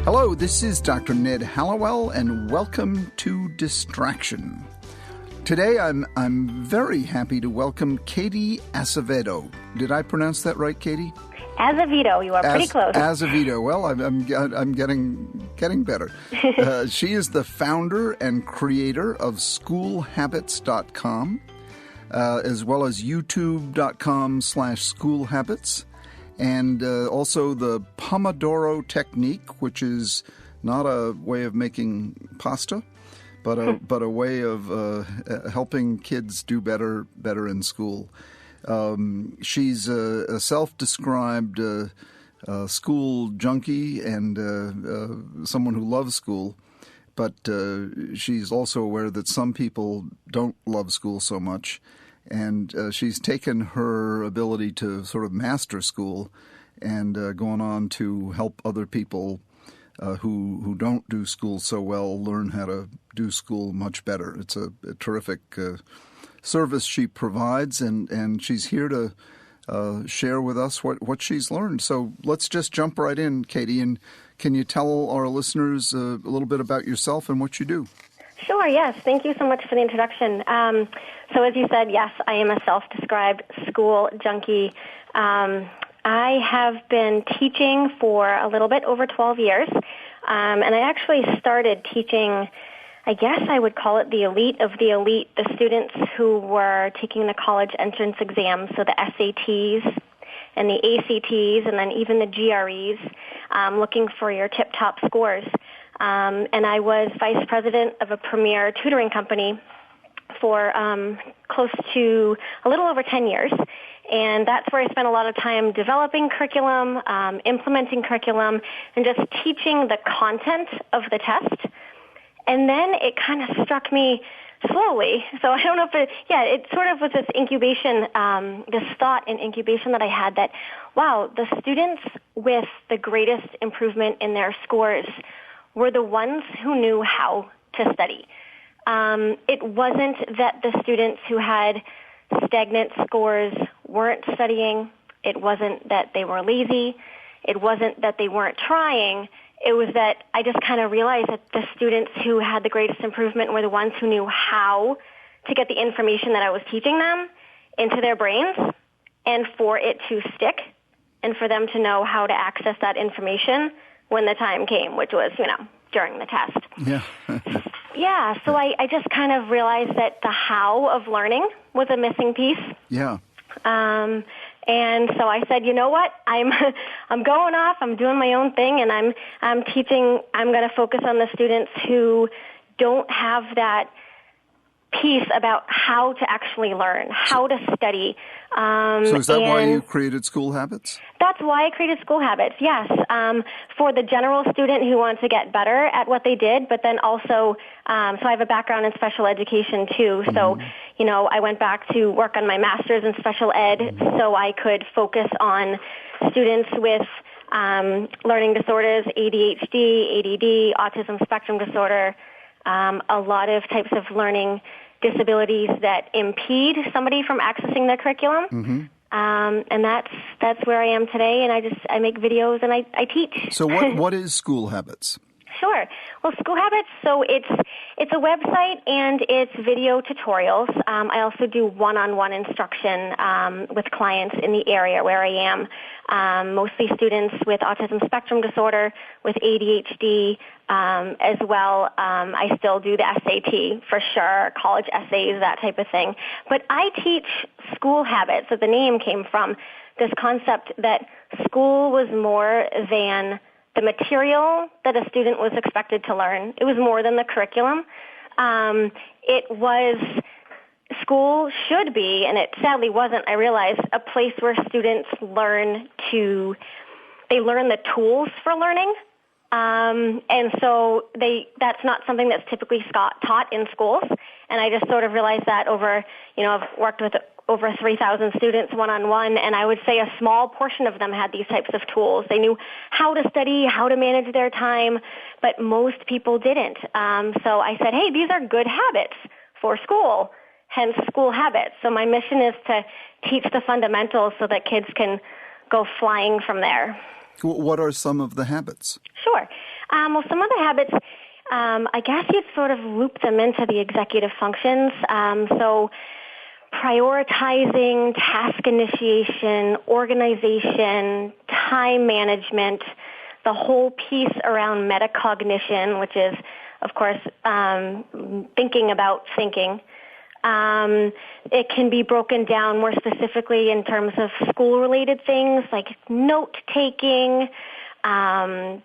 Hello, this is Dr. Ned Hallowell, and welcome to Distraction. Today, I'm very happy to welcome Katie Azevedo. Did I pronounce that right, Katie? Azevedo, you are pretty close. Azevedo. Well, I'm getting better. She is the founder and creator of schoolhabits.com, as well as youtube.com/schoolhabits. And also the Pomodoro Technique, which is not a way of making pasta, but a way of helping kids do better in school. She's a self-described school junkie and someone who loves school, but she's also aware that some people don't love school so much. And she's taken her ability to sort of master school and gone on to help other people who don't do school so well learn how to do school much better. It's a terrific service she provides, and she's here to share with us what she's learned. So let's just jump right in, Katie, and can you tell our listeners a little bit about yourself and what you do? Sure, yes. Thank you so much for the introduction. So as you said, yes, I am a self-described school junkie. I have been teaching for a little bit over 12 years, and I actually started teaching, I guess I would call it the elite of the elite, the students who were taking the college entrance exams, so the SATs and the ACTs and then even the GREs, looking for your tip-top scores. And I was vice president of a premier tutoring company for close to a little over 10 years. And that's where I spent a lot of time developing curriculum, implementing curriculum, and just teaching the content of the test. And then it kind of struck me slowly. So I don't know if it sort of was this incubation, this thought in incubation that I had that, wow, the students with the greatest improvement in their scores were the ones who knew how to study. It wasn't that the students who had stagnant scores weren't studying. It wasn't that they were lazy. It wasn't that they weren't trying. It was that I just kind of realized that the students who had the greatest improvement were the ones who knew how to get the information that I was teaching them into their brains and for it to stick and for them to know how to access that information when the time came, which was, during the test. Yeah. Yeah, so I just kind of realized that the how of learning was a missing piece. Yeah. And so I said, you know what? I'm going off. I'm doing my own thing, and I'm teaching. I'm going to focus on the students who don't have that piece about how to actually learn, how to study. So is that why you created School Habits? That's why I created School Habits, yes. For the general student who wants to get better at what they did, but then also, so I have a background in special education too. So, I went back to work on my master's in special ed so I could focus on students with learning disorders, ADHD, ADD, autism spectrum disorder, a lot of types of learning disabilities that impede somebody from accessing their curriculum. Mm-hmm. And that's where I am today, and I make videos and I teach. So what is School Habits? Sure. Well, School Habits, so it's a website and it's video tutorials. I also do one-on-one instruction with clients in the area where I am, mostly students with autism spectrum disorder, with ADHD, as well. I still do the SAT for sure, college essays, that type of thing. But I teach School Habits, so the name came from this concept that school was more than the material that a student was expected to learn. It was more than the curriculum. School should be, and it sadly wasn't, I realized, a place where students learn the tools for learning. And so that's not something that's typically taught in schools. And I just sort of realized that I've worked with over 3,000 students one-on-one, and I would say a small portion of them had these types of tools. They knew how to study, how to manage their time, but most people didn't. So I said, hey, these are good habits for school, hence School Habits. So my mission is to teach the fundamentals so that kids can go flying from there. What are some of the habits? Sure. Well, some of the habits, I guess you'd sort of loop them into the executive functions. So prioritizing, task initiation, organization, time management, the whole piece around metacognition, which is, of course, thinking about thinking. It can be broken down more specifically in terms of school-related things like note-taking,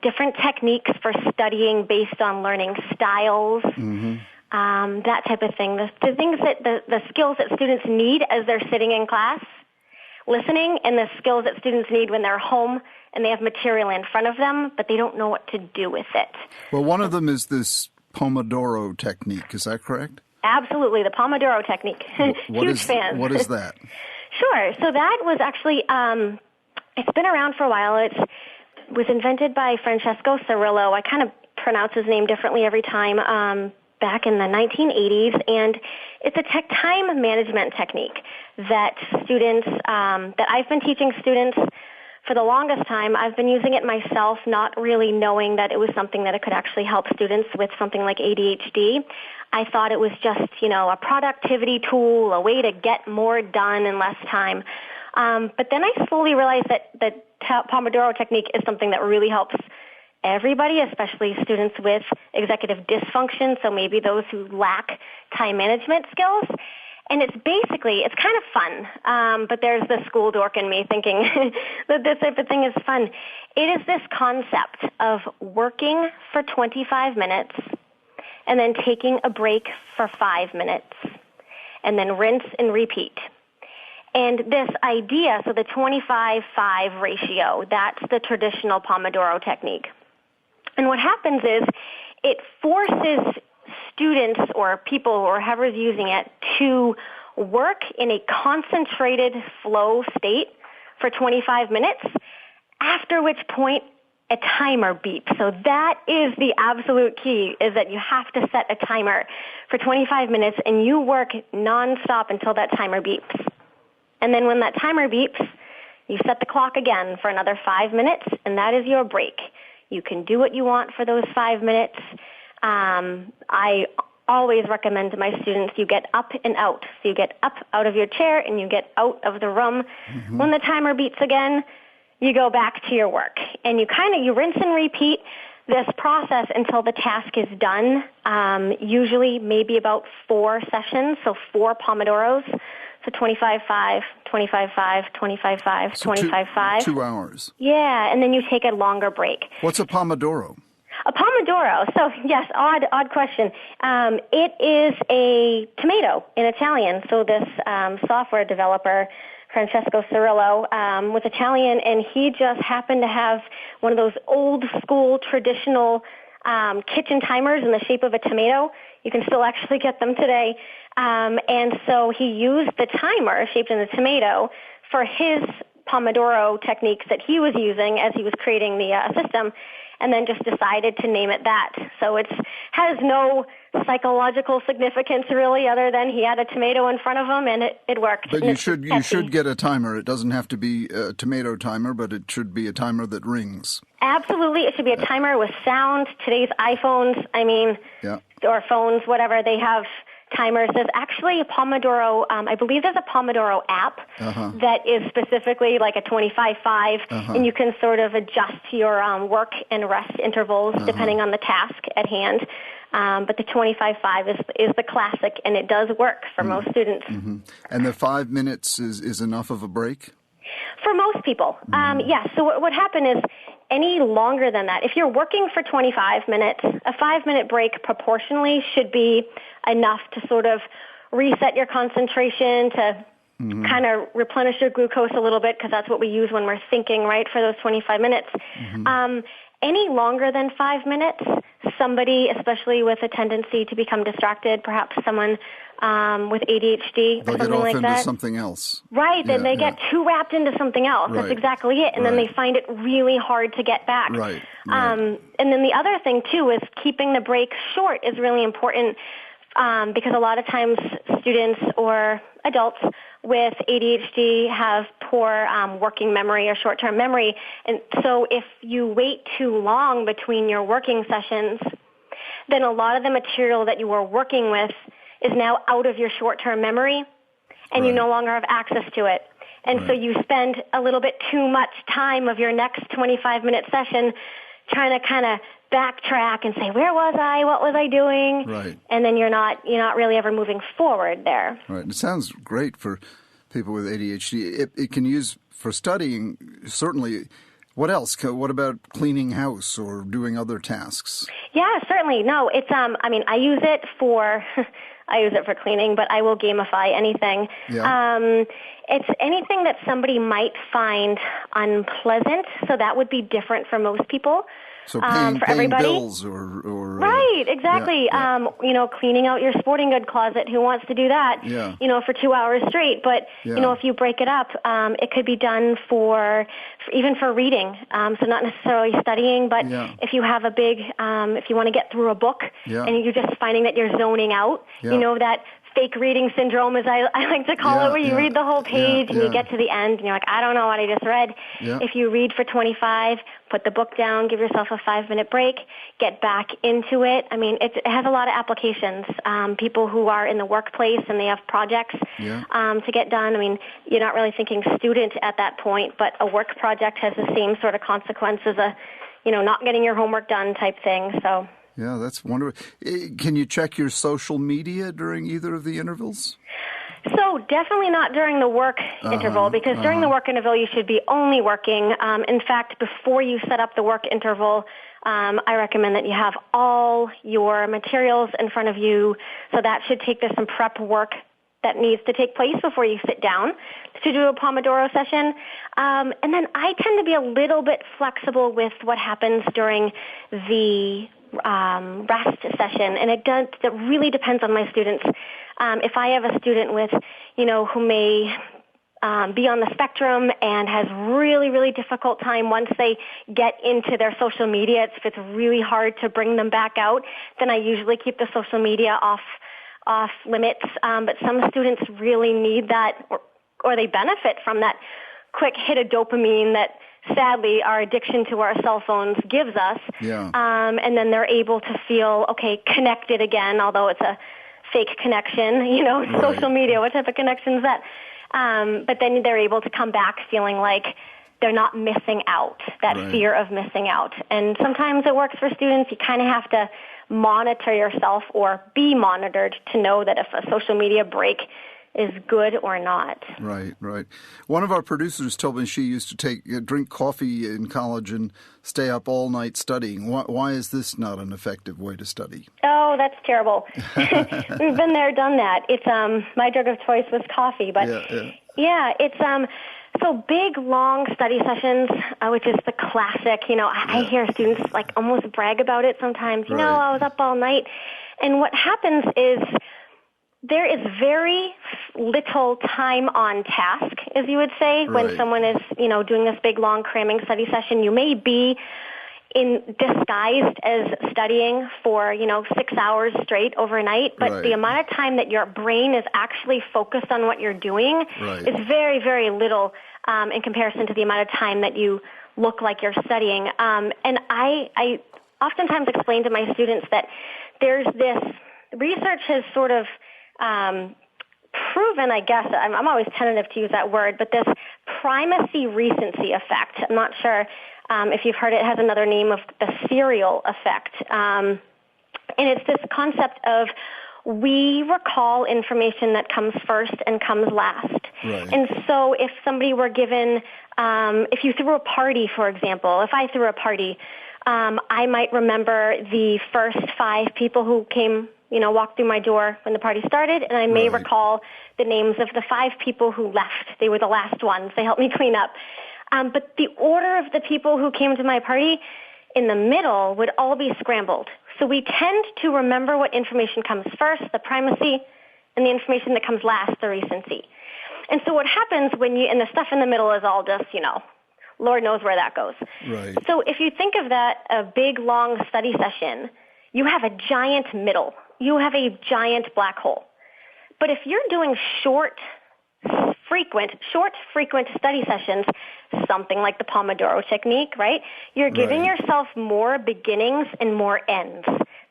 different techniques for studying based on learning styles, that type of thing. The things that the skills that students need as they're sitting in class, listening, and the skills that students need when they're home and they have material in front of them, but they don't know what to do with it. Well, one of them is this Pomodoro Technique. Is that correct? Absolutely, the Pomodoro Technique. Huge fan. What is that? Sure. So that was actually, it's been around for a while. It was invented by Francesco Cirillo. I kind of pronounce his name differently every time, back in the 1980s. And it's a time management technique that students, that I've been teaching students for the longest time. I've been using it myself, not really knowing that it was something that it could actually help students with something like ADHD. I thought it was just, a productivity tool, a way to get more done in less time. But then I slowly realized that Pomodoro Technique is something that really helps everybody, especially students with executive dysfunction, so maybe those who lack time management skills. And it's kind of fun, but there's the school dork in me thinking that this type of thing is fun. It is this concept of working for 25 minutes and then taking a break for 5 minutes and then rinse and repeat. And this idea, so the 25-5 ratio, that's the traditional Pomodoro technique. And what happens is it forces students or people or whoever's using it to work in a concentrated flow state for 25 minutes, after which point a timer beeps. So that is the absolute key, is that you have to set a timer for 25 minutes and you work nonstop until that timer beeps. And then when that timer beeps, you set the clock again for another 5 minutes, and that is your break. You can do what you want for those 5 minutes. I always recommend to my students you get up and out. So you get up out of your chair and you get out of the room. When the timer beeps again, you go back to your work. And you rinse and repeat this process until the task is done, usually maybe about 4 sessions, so 4 Pomodoros. So 25-5, 25-5, 25-5, 25-5. 2 hours. Yeah, and then you take a longer break. What's a Pomodoro? A Pomodoro, so yes, odd question. It is a tomato in Italian. So this software developer, Francesco Cirillo, was Italian, and he just happened to have one of those old school traditional kitchen timers in the shape of a tomato. You can still actually get them today. And so he used the timer shaped in a tomato for his Pomodoro techniques that he was using as he was creating the system, and then just decided to name it that. So it has no psychological significance really, other than he had a tomato in front of him and it worked. But you should get a timer. It doesn't have to be a tomato timer, but it should be a timer that rings. Absolutely. It should be a timer with sound. Today's iPhones, or phones, whatever, they have timers. There's actually a Pomodoro, I believe there's a Pomodoro app that is specifically like a 25-5, and you can sort of adjust your work and rest intervals depending on the task at hand. But the 25-5 is the classic, and it does work for most students. And the 5 minutes is enough of a break? For most people, yes. So what happened is any longer than that, if you're working for 25 minutes, a 5-minute break proportionally should be enough to sort of reset your concentration, to kind of replenish your glucose a little bit, because that's what we use when we're thinking, right, for those 25 minutes. Any longer than 5 minutes, somebody, especially with a tendency to become distracted, perhaps someone with ADHD or something like that. They'll get off into something else. Right, then they get too wrapped into something else. That's exactly it. And then they find it really hard to get back. Right. And then the other thing, too, is keeping the break short is really important because a lot of times students or adults with ADHD have poor working memory or short-term memory. And so if you wait too long between your working sessions, then a lot of the material that you were working with is now out of your short-term memory, and you no longer have access to it. And so you spend a little bit too much time of your next 25-minute session trying to kind of backtrack and say, where was I? What was I doing? Right. And then you're not really ever moving forward there. Right. It sounds great for people with ADHD. It can use for studying, certainly. What else? What about cleaning house or doing other tasks? Yeah, certainly. No, it's, I use it for, I use it for cleaning, but I will gamify anything. Yeah. It's anything that somebody might find unpleasant, so that would be different for most people. So for everybody. Bills or right, exactly. Yeah. Cleaning out your sporting good closet. Who wants to do that? Yeah. For 2 hours straight. But if you break it up, it could be done even for reading. So not necessarily studying, but if you have if you want to get through a book and you're just finding that you're zoning out, that fake reading syndrome, as I like to call it, where you read the whole page and you get to the end and you're like, I don't know what I just read. Yeah. If you read for 25, put the book down, give yourself a 5-minute break, get back into it. I mean, it has a lot of applications. People who are in the workplace and they have projects to get done. I mean, you're not really thinking student at that point, but a work project has the same sort of consequence as not getting your homework done type thing. So. Yeah, that's wonderful. Can you check your social media during either of the intervals? So definitely not during the work interval, because during the work interval you should be only working. In fact, before you set up the work interval, I recommend that you have all your materials in front of you. So that should take there's some prep work that needs to take place before you sit down to do a Pomodoro session. And then I tend to be a little bit flexible with what happens during the rest session, and it really depends on my students. If I have a student with, who may be on the spectrum and has really, really difficult time once they get into their social media, it's really hard to bring them back out, then I usually keep the social media off limits. But some students really need that, or they benefit from that quick hit of dopamine that sadly our addiction to our cell phones gives us. Yeah. And then they're able to feel, connected again, although it's a fake connection, social media, what type of connection is that? But then they're able to come back feeling like they're not missing out, that fear of missing out. And sometimes it works for students. You kind of have to monitor yourself or be monitored to know that if a social media break is good or not. Right. One of our producers told me she used to drink coffee in college and stay up all night studying. Why is this not an effective way to study? Oh, that's terrible. We've been there, done that. It's my drug of choice was coffee, but it's so big, long study sessions, which is the classic. I hear students almost brag about it sometimes. I was up all night, and what happens is there is very little time on task, as you would say, when someone is, doing this big, long cramming study session. You may be disguised as studying for, 6 hours straight overnight, but the amount of time that your brain is actually focused on what you're doing is very, very little in comparison to the amount of time that you look like you're studying. And I oftentimes explain to my students that there's this research has sort of proven, I guess, I'm always tentative to use that word, but this primacy recency effect. I'm not sure if you've heard it. It has another name of the serial effect. And it's this concept of we recall information that comes first and comes last. And so if somebody were given, if you threw a party, for example, if I threw a party, I might remember the first 5 people who came walked through my door when the party started, and I may recall the names of the 5 people who left. They were the last ones. They helped me clean up. But the order of the people who came to my party in the middle would all be scrambled. So we tend to remember what information comes first, the primacy, and the information that comes last, the recency. And so what happens and the stuff in the middle is all just, Lord knows where that goes. So if you think of that, a big, long study session, you have a giant middle. You have a giant black hole. But if you're doing short, frequent study sessions, something like the Pomodoro Technique, right? You're giving yourself more beginnings and more ends.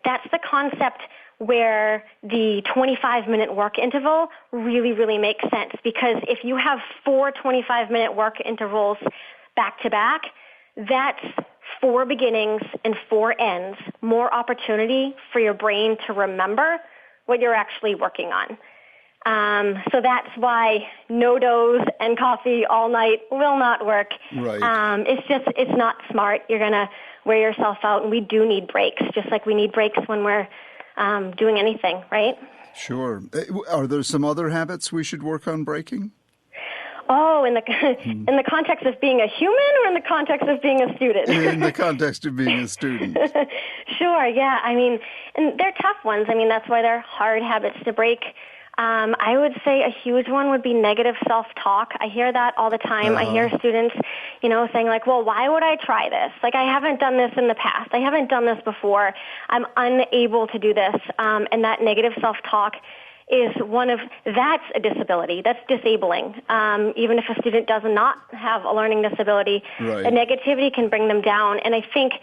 That's the concept where the 25-minute work interval really, really makes sense, because if you have 4 25-minute work intervals back to back, that's 4 beginnings and 4 ends, more opportunity for your brain to remember what you're actually working on. So that's why no doze and coffee all night will not work. Right. It's not smart. You're going to wear yourself out, and we do need breaks, just like we need breaks when we're doing anything, right? Sure. Are there some other habits we should work on breaking? Oh, in the context of being a human, or in the context of being a student? In the context of being a student. Sure, yeah. I mean, and they're tough ones. I mean, that's why they're hard habits to break. I would say a huge one would be negative self-talk. I hear that all the time. I hear students, saying like, well, why would I try this? Like, I haven't done this in the past. I haven't done this before. I'm unable to do this. And that negative self-talk is that's a disability. That's disabling. Even if a student does not have a learning disability, right. The negativity can bring them down. And I think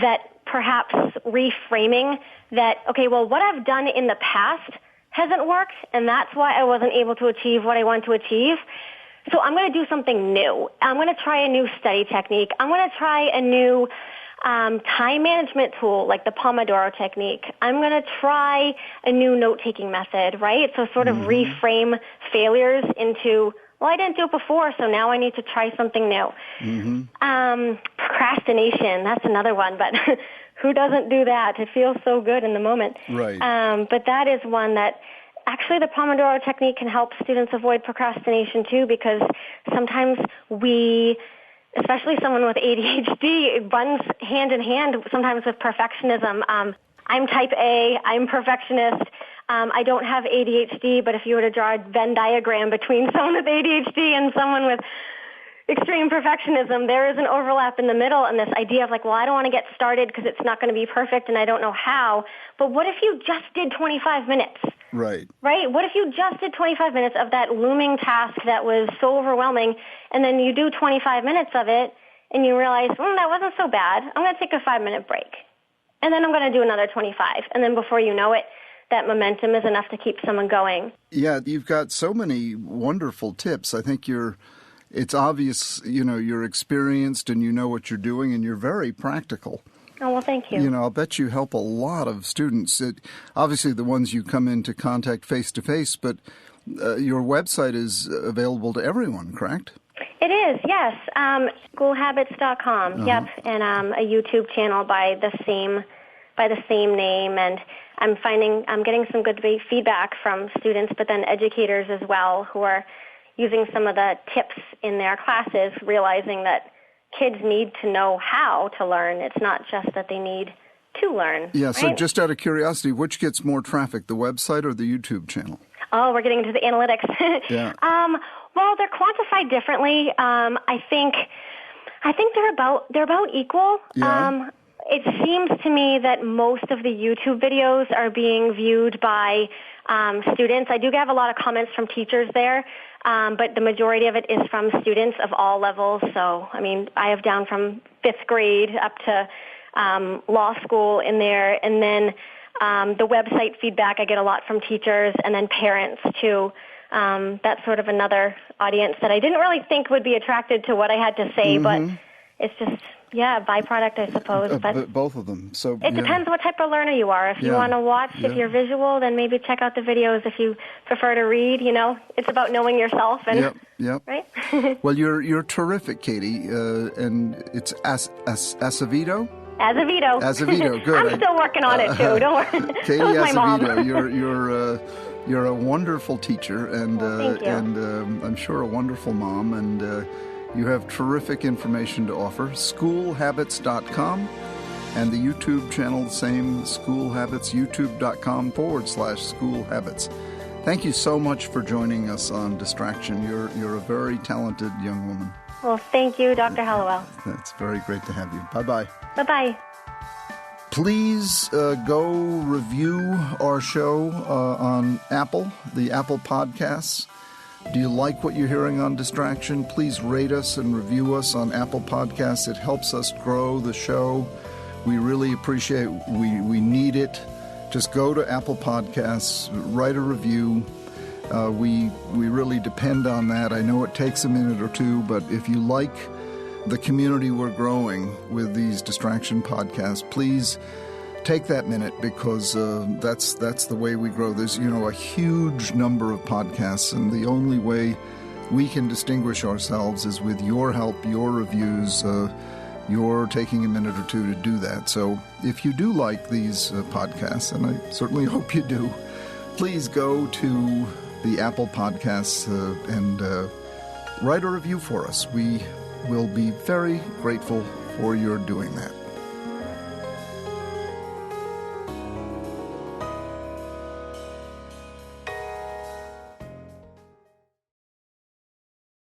that perhaps reframing that, okay, well, what I've done in the past hasn't worked, and that's why I wasn't able to achieve what I want to achieve. So I'm going to do something new. I'm going to try a new study technique. I'm going to try a new time management tool like the Pomodoro Technique. I'm going to try a new note-taking method, right? So sort of reframe failures into, well, I didn't do it before, so now I need to try something new. Procrastination, that's another one, but who doesn't do that? It feels so good in the moment. Right. But that is one that actually the Pomodoro Technique can help students avoid procrastination too, because sometimes especially someone with ADHD, it runs hand in hand sometimes with perfectionism. I'm type A, I'm perfectionist. I don't have ADHD, but if you were to draw a Venn diagram between someone with ADHD and someone with extreme perfectionism, there is an overlap in the middle, and this idea of like, well, I don't want to get started because it's not going to be perfect and I don't know how. But what if you just did 25 minutes? Right. Right? What if you just did 25 minutes of that looming task that was so overwhelming, and then you do 25 minutes of it and you realize, that wasn't so bad. I'm going to take a 5-minute break. And then I'm going to do another 25. And then before you know it, that momentum is enough to keep someone going. Yeah, you've got so many wonderful tips. I think it's obvious, you're experienced and you know what you're doing, and you're very practical. Oh, well, thank you. I'll bet you help a lot of students. Obviously, the ones you come into contact face-to-face, but your website is available to everyone, correct? It is, yes. Schoolhabits.com, yep, and a YouTube channel by the same name. And I'm getting some good feedback from students, but then educators as well, who are using some of the tips in their classes, realizing that kids need to know how to learn. It's not just that they need to learn. Yeah, right? So just out of curiosity, which gets more traffic, the website or the YouTube channel? Oh, we're getting into the analytics. Yeah. Well, they're quantified differently. I think they're about equal. Yeah. It seems to me that most of the YouTube videos are being viewed by students. I do have a lot of comments from teachers there, but the majority of it is from students of all levels. So, I mean, I have down from 5th grade up to law school in there. And then the website feedback, I get a lot from teachers and then parents too. That's sort of another audience that I didn't really think would be attracted to what I had to say, but it's just, a byproduct, I suppose. But both of them. So it depends what type of learner you are. If you want to watch, if you're visual, then maybe check out the videos. If you prefer to read, it's about knowing yourself. And, Yep. Right? Well, you're terrific, Katie, and it's Azevedo? Azevedo, good. I'm still working on it too. Don't worry. Katie So is my mom. Azevedo, you're a wonderful teacher, and thank you. and I'm sure a wonderful mom, and you have terrific information to offer. Schoolhabits.com, and the YouTube channel, the same, School Habits, youtube.com/schoolhabits. Thank you so much for joining us on Distraction. You're a very talented young woman. Well, thank you, Dr. Hallowell. It's very great to have you. Bye-bye. Bye-bye. Please go review our show on Apple, the Apple Podcasts. Do you like what you're hearing on distraction? Please rate us and review us on Apple Podcasts. It helps us grow the show. We really appreciate it. We need it. Just go to Apple Podcasts, write a review. We really depend on that. I know it takes a minute or two, but if you like the community we're growing with these distraction podcasts, please take that minute, because that's the way we grow. There's a huge number of podcasts, and the only way we can distinguish ourselves is with your help, your reviews. You're taking a minute or two to do that. So if you do like these podcasts, and I certainly hope you do, please go to the Apple Podcasts and write a review for us. We will be very grateful for your doing that.